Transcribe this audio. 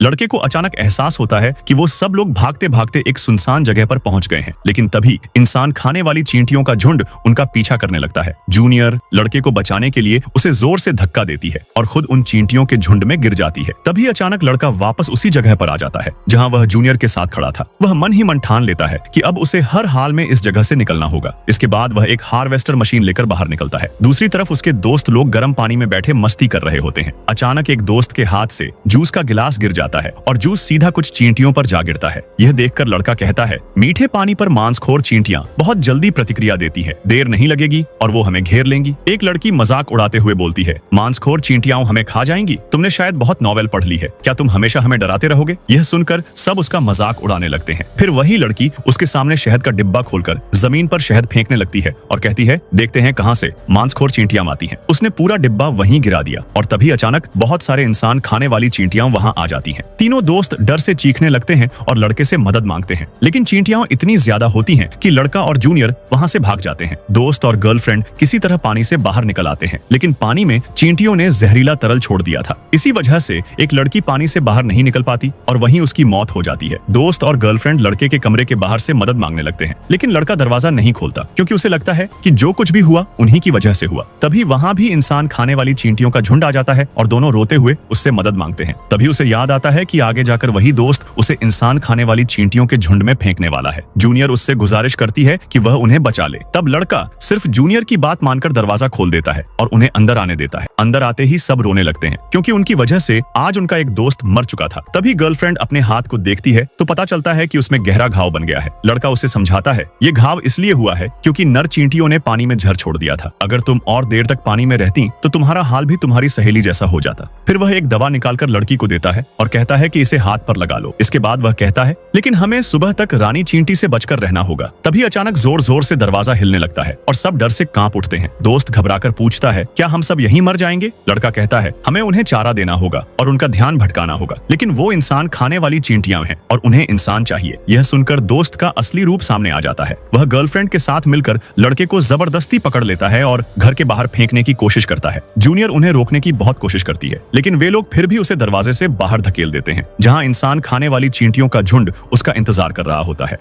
लड़के को अचानक एहसास होता है कि वो सब लोग भागते भागते एक सुनसान जगह पर पहुंच गए हैं, लेकिन तभी इंसान खाने वाली चींटियों का झुंड उनका पीछा करने लगता है। जूनियर लड़के को बचाने के लिए उसे जोर से धक्का देती है और खुद उन चींटियों के झुंड में गिर जाती है। तभी अचानक लड़का वापस उसी जगह पर आ जाता है जहां वह जूनियर के साथ खड़ा था। वह मन ही मन ठान लेता है कि अब उसे हर हाल में इस जगह से निकलना होगा। इसके बाद वह एक हार्वेस्टर मशीन लेकर बाहर निकलता है। दूसरी तरफ उसके दोस्त लोग गर्म पानी में बैठे मस्ती कर रहे होते हैं। अचानक एक दोस्त के हाथ से जूस का गिलास गिर जाता है और जूस सीधा कुछ चींटियों पर जा गिरता है। यह देखकर लड़का कहता है, मीठे पानी पर मांसखोर चींटियां बहुत जल्दी प्रतिक्रिया देती है, देर नहीं लगेगी और वो हमें घेर लेंगी। एक लड़की मजाक उड़ाते हुए बोलती है, मांसखोर चींटियां हमें खा जाएंगी। तुमने शायद बहुत नॉवेल पढ़ ली है, क्या तुम हमेशा हमें डराते रहोगे? यह सुनकर सब उसका मजाक उड़ाने लगते हैं। फिर वही लड़की उसके सामने शहद का डिब्बा खोलकर जमीन पर शहद फेंकने लगती है और कहती है, देखते हैं कहां से मांसखोर चींटियां आती हैं। उसने पूरा डिब्बा वहीं गिरा दिया और तभी अचानक बहुत सारे इंसान खाने वाली चींटियां वहां आ जाती हैं। तीनों दोस्त डर से चीखने लगते हैं और लड़के से मदद मांगते हैं, लेकिन चींटियां इतनी ज्यादा होती हैं कि लड़का और जूनियर वहां से भाग जाते हैं। दोस्त और गर्लफ्रेंड किसी तरह पानी से बाहर निकल आते हैं, लेकिन पानी में चींटियों ने जहरीला तरल छोड़ दिया था। इसी वजह से एक लड़की पानी से बाहर नहीं निकल पाती और वहीं उसकी मौत हो जाती है। दोस्त और गर्लफ्रेंड लड़के के कमरे के बाहर से मदद मांगने लगते हैं, लेकिन लड़का दरवाजा नहीं खोलता क्योंकि उसे लगता है कि जो कुछ भी हुआ उन्हीं की वजह से हुआ। तभी वहां भी इंसान खाने वाली चींटियों का झुंड आ जाता है और दोनों रोते हुए उससे मदद मांगते हैं। तभी उसे याद आता है कि आगे जाकर वही दोस्त उसे इंसान खाने वाली चींटियों के झुंड में फेंकने वाला है। जूनियर उससे गुजारिश करती है कि वह उन्हें बचा ले। तब लड़का सिर्फ जूनियर की बात मानकर दरवाजा खोल देता है और उन्हें अंदर आने देता है। अंदर आते ही सब रोने लगते हैं क्योंकि उनकी वजह से आज उनका एक दोस्त मर चुका था। तभी गर्लफ्रेंड अपने हाथ को देखती है तो पता चलता है कि उसमें गहरा घाव बन गया है। लड़का उसे समझाता है, ये घाव इसलिए हुआ है क्योंकि नर चींटियों ने पानी में झर छोड़ दिया था। अगर तुम और देर तक पानी में रहती तो तुम्हारा हाल भी तुम्हारी सहेली जैसा हो जाता। फिर वह एक दवा निकालकर लड़की को देता है और कहता है कि इसे हाथ पर लगा लो। इसके बाद वह कहता है, लेकिन हमें सुबह तक रानी चींटी से बचकर रहना होगा। तभी अचानक जोर जोर से दरवाजा हिलने लगता है और सब डर से कांप उठते हैं। दोस्त घबराकर पूछता है, क्या हम सब यहीं मर जाएंगे? लड़का कहता है, हमें उन्हें चारा देना होगा और उनका ध्यान भटकाना होगा, लेकिन वो इंसान खाने वाली चींटियां हैं और उन्हें इंसान चाहिए। यह सुनकर दोस्त का असली रूप सामने आ जाता है। वह गर्लफ्रेंड के साथ मिलकर लड़के को जबरदस्ती पकड़ लेता है और घर के बाहर फेंकने की कोशिश करता है। जूनियर उन्हें रोकने की बहुत कोशिश करती है, लेकिन वे लोग फिर भी उसे दरवाजे से बाहर धकेल देते हैं, जहां इंसान खाने वाली चींटियों का झुंड उसका इंतजार कर रहा होता है।